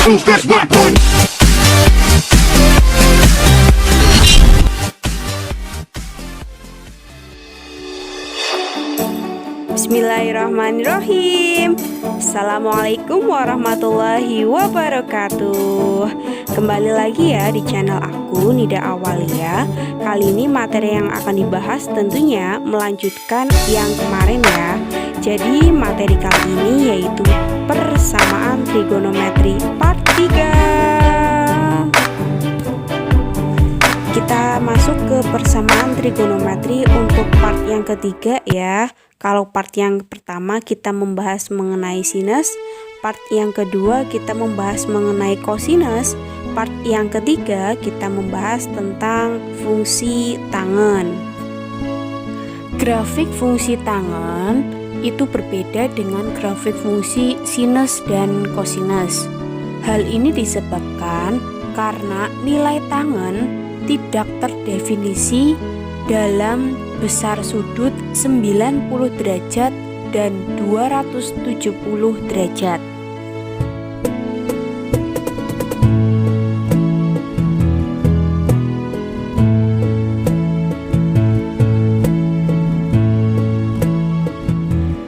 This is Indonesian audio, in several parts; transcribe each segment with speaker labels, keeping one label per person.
Speaker 1: who's this weapon?
Speaker 2: Bismillahirrahmanirrahim. Assalamualaikum warahmatullahi wabarakatuh. Kembali lagi ya di channel aku, Nida Awalia. Kali ini materi yang akan dibahas tentunya melanjutkan yang kemarin ya. Jadi materi kali ini yaitu persamaan trigonometri part 3. Kita masuk ke persamaan trigonometri untuk part yang ketiga ya. Kalau part yang pertama kita membahas mengenai sinus, part yang kedua kita membahas mengenai kosinus, part yang ketiga kita membahas tentang fungsi tangen. Grafik fungsi tangen itu berbeda dengan grafik fungsi sinus dan kosinus. Hal ini disebabkan karena nilai tangen tidak terdefinisi dalam besar sudut 90 derajat dan 270 derajat.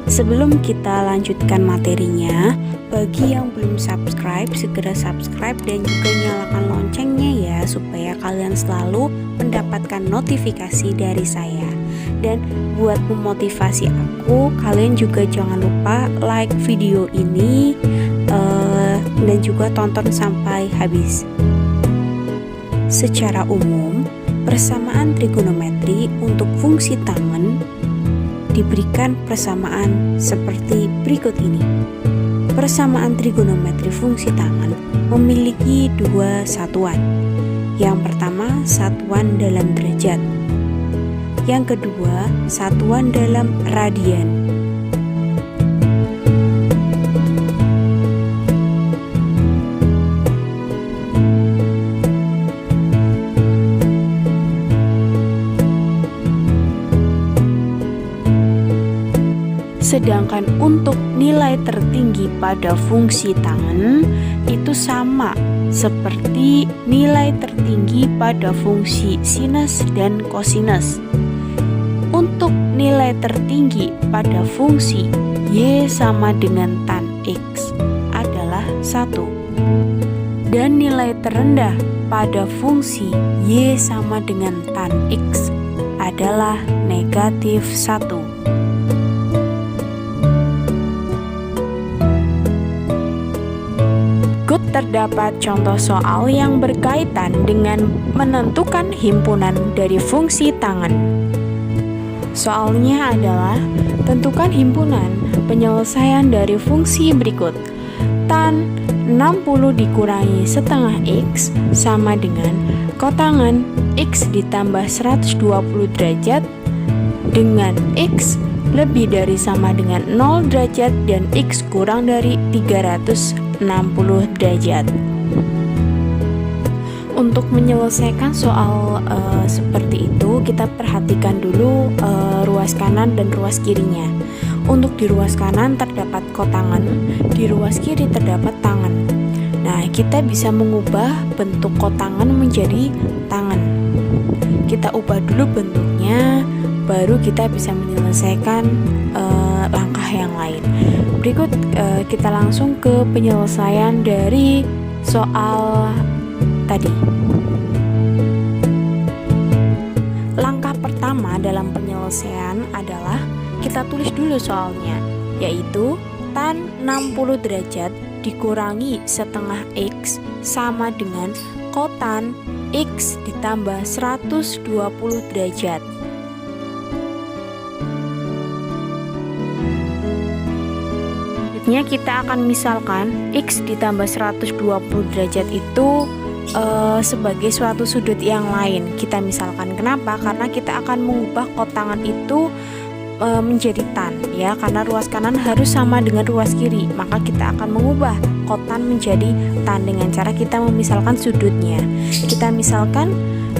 Speaker 2: Sebelum kita lanjutkan materinya, bagi yang belum subscribe, segera subscribe dan juga nyalakan loncengnya ya, supaya kalian selalu mendapatkan notifikasi dari saya. Dan buat memotivasi aku, kalian juga jangan lupa like video ini dan juga tonton sampai habis. Secara umum, persamaan trigonometri untuk fungsi tangen diberikan persamaan seperti berikut ini. Persamaan trigonometri fungsi tangen memiliki dua satuan. Yang pertama, satuan dalam derajat. Yang kedua, satuan dalam radian. Sedangkan untuk nilai tertinggi pada fungsi tangen itu sama seperti nilai tertinggi pada fungsi sinus dan kosinus. Untuk nilai tertinggi pada fungsi Y sama dengan tan X adalah 1. Dan nilai terendah pada fungsi Y sama dengan tan X adalah negatif 1. Terdapat contoh soal yang berkaitan dengan menentukan himpunan dari fungsi tangen. Soalnya adalah tentukan himpunan penyelesaian dari fungsi berikut. Tan 60 dikurangi setengah X sama dengan kotangan X ditambah 120 derajat dengan X lebih dari sama dengan 0 derajat dan X kurang dari 360 derajat. Untuk menyelesaikan soal seperti itu, kita perhatikan dulu ruas kanan dan ruas kirinya. Untuk di ruas kanan terdapat kotangan, di ruas kiri terdapat tangen. Nah, kita bisa mengubah bentuk kotangan menjadi tangen. Kita ubah dulu bentuknya, baru kita bisa menyelesaikan langkah yang lain. Berikut kita langsung ke penyelesaian dari soal tadi. Langkah pertama dalam penyelesaian adalah kita tulis dulu soalnya, yaitu tan 60 derajat dikurangi setengah X sama dengan kotan X ditambah 120 derajat. Kita akan misalkan X ditambah 120 derajat itu sebagai suatu sudut yang lain. Kita misalkan kenapa? Karena kita akan mengubah kotangan itu menjadi tan ya, karena ruas kanan harus sama dengan ruas kiri, maka kita akan mengubah kotan menjadi tan dengan cara kita memisalkan sudutnya. Kita misalkan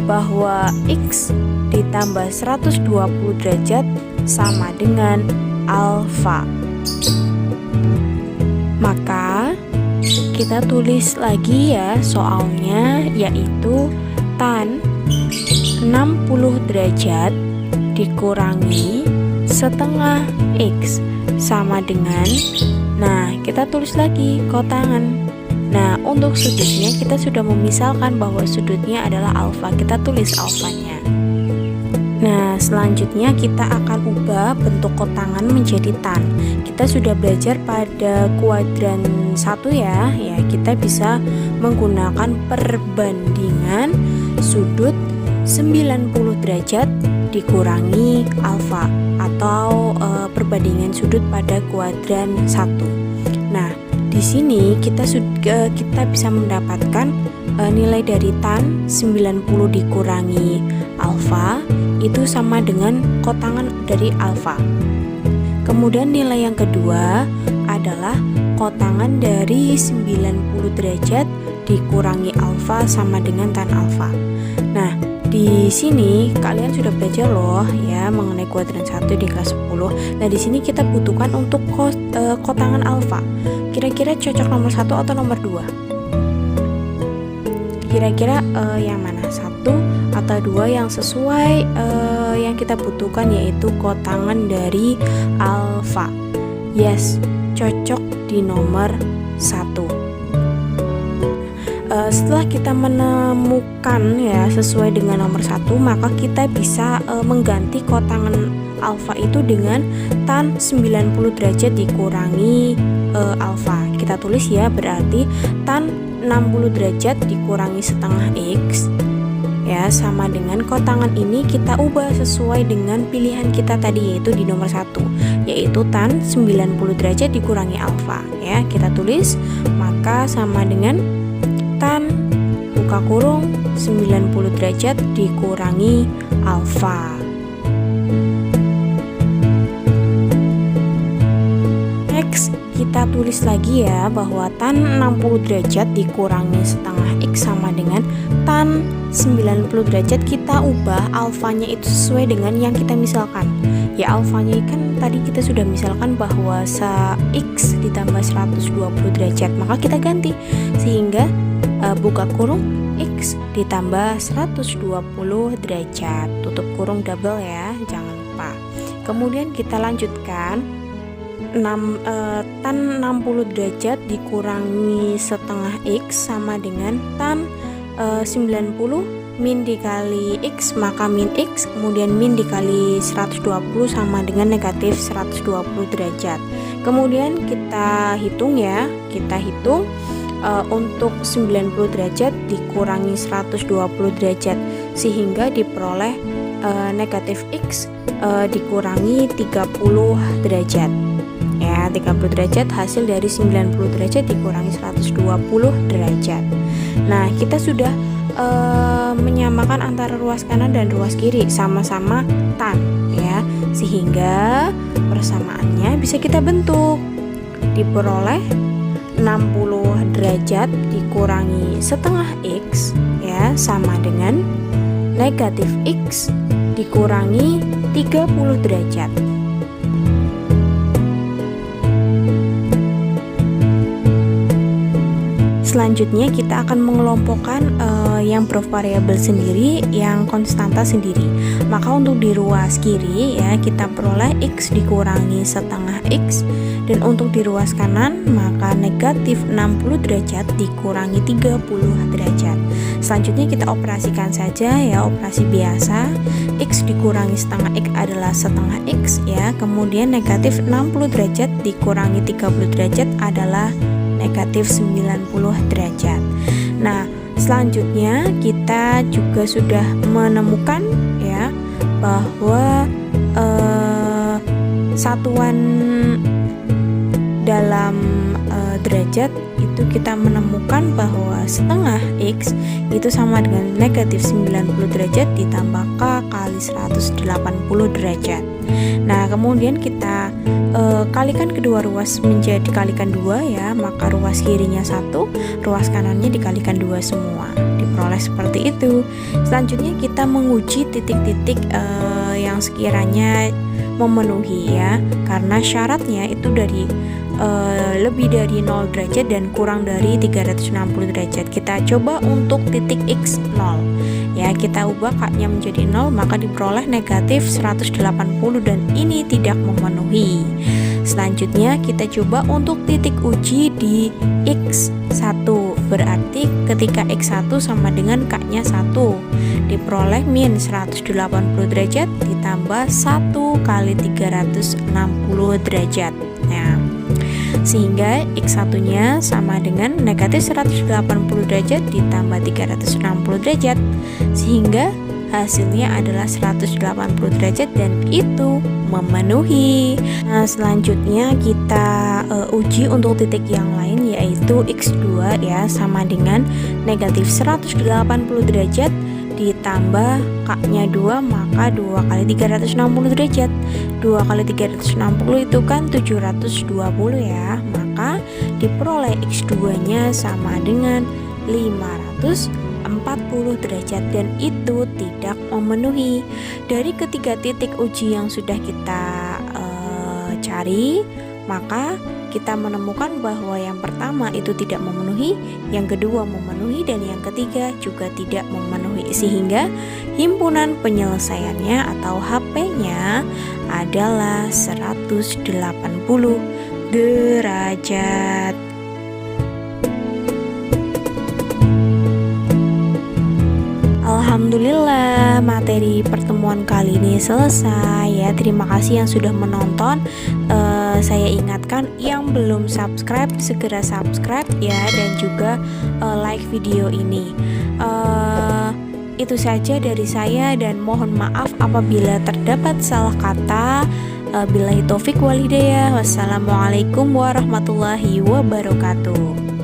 Speaker 2: bahwa X ditambah 120 derajat sama dengan alfa. Maka kita tulis lagi ya soalnya, yaitu tan 60 derajat dikurangi setengah X sama dengan, nah kita tulis lagi kotangan. Nah untuk sudutnya kita sudah memisalkan bahwa sudutnya adalah alfa, kita tulis alfanya. Nah selanjutnya kita akan ubah bentuk kotangan menjadi tan. Kita sudah belajar pada kuadran 1 ya, kita bisa menggunakan perbandingan sudut 90 derajat dikurangi alfa atau perbandingan sudut pada kuadran 1. Nah di sini kita bisa mendapatkan nilai dari tan 90 dikurangi alfa itu sama dengan kotangan dari alfa. Kemudian nilai yang kedua adalah kotangan dari 90 derajat dikurangi alfa sama dengan tan alfa. Nah di sini kalian sudah belajar loh ya mengenai kuadran 1 di kelas 10. Nah di sini kita butuhkan untuk kotangan alfa. Kira-kira cocok nomor 1 atau nomor 2? Kira-kira yang mana? 1 atau 2 yang sesuai yang kita butuhkan, yaitu kotangan dari alfa. Yes, cocok di nomor 1. Setelah kita menemukan ya sesuai dengan nomor 1, maka kita bisa mengganti kotangan alfa itu dengan tan 90 derajat dikurangi alfa. Kita tulis ya, berarti tan 60 derajat dikurangi setengah X ya sama dengan kotangan ini kita ubah sesuai dengan pilihan kita tadi, yaitu di nomor 1, yaitu tan 90 derajat dikurangi alfa ya. Kita tulis maka sama dengan tan buka kurung 90 derajat dikurangi alfa. Next kita tulis lagi ya bahwa tan 60 derajat dikurangi setengah X sama dengan tan 90 derajat. Kita ubah alfanya itu sesuai dengan yang kita misalkan. Ya alfanya kan tadi kita sudah misalkan bahwa X ditambah 120 derajat, maka kita ganti sehingga buka kurung X ditambah 120 derajat, tutup kurung double ya, jangan lupa. Kemudian kita lanjutkan tan 60 derajat dikurangi setengah X sama dengan tan 90 min dikali X maka min X, kemudian min dikali 120 sama dengan negatif 120 derajat. Kemudian kita hitung ya, untuk 90 derajat dikurangi 120 derajat sehingga diperoleh negatif X dikurangi 30 derajat ya, 30 derajat hasil dari 90 derajat dikurangi 120 derajat. Nah kita sudah menyamakan antara ruas kanan dan ruas kiri, sama-sama tan ya, sehingga persamaannya bisa kita bentuk, diperoleh 60 derajat dikurangi setengah X ya sama dengan negatif X dikurangi 30 derajat. Selanjutnya kita akan mengelompokkan yang bervariabel sendiri, yang konstanta sendiri. Maka untuk di ruas kiri ya kita peroleh X dikurangi setengah X, dan untuk di ruas kanan maka negatif 60 derajat dikurangi 30 derajat. Selanjutnya kita operasikan saja ya, operasi biasa. X dikurangi setengah X adalah setengah X ya, kemudian negatif 60 derajat dikurangi 30 derajat adalah negatif 90 derajat. Nah selanjutnya kita juga sudah menemukan ya bahwa satuan dalam derajat itu kita menemukan bahwa setengah X itu sama dengan negatif 90 derajat ditambah K kali 180 derajat. Nah kemudian kita kalikan kedua ruas menjadi dikalikan 2 ya, maka ruas kirinya 1, ruas kanannya dikalikan 2 semua, diperoleh seperti itu. Selanjutnya kita menguji titik-titik yang sekiranya memenuhi ya, karena syaratnya itu dari lebih dari 0 derajat dan kurang dari 360 derajat. Kita coba untuk titik X 0 ya, kita ubah K-nya menjadi 0, maka diperoleh negatif 180 dan ini tidak memenuhi. Selanjutnya kita coba untuk titik uji di X1, berarti ketika X1 sama dengan K-nya 1, diperoleh min 180 derajat ditambah 1 kali 360 derajat. Nah, sehingga X1 nya sama dengan negatif 180 derajat ditambah 360 derajat, sehingga hasilnya adalah 180 derajat dan itu memenuhi. Nah, selanjutnya kita uji untuk titik yang lain, yaitu X2 ya, sama dengan negatif 180 derajat ditambah K-nya 2, maka 2 kali 360 derajat. 2 kali 360 itu kan 720 ya, maka diperoleh X2 nya sama dengan 540 derajat dan itu tidak memenuhi. Dari ketiga titik uji yang sudah kita cari, maka kita menemukan bahwa yang pertama itu tidak memenuhi, yang kedua memenuhi, dan yang ketiga juga tidak memenuhi, sehingga himpunan penyelesaiannya atau HP-nya adalah 180 derajat. Alhamdulillah, materi pertemuan kali ini selesai ya. Terima kasih yang sudah menonton. Saya ingatkan yang belum subscribe segera subscribe ya, dan juga like video ini. Itu saja dari saya dan mohon maaf apabila terdapat salah kata. Billahi taufik wal hidayah. Wassalamualaikum warahmatullahi wabarakatuh.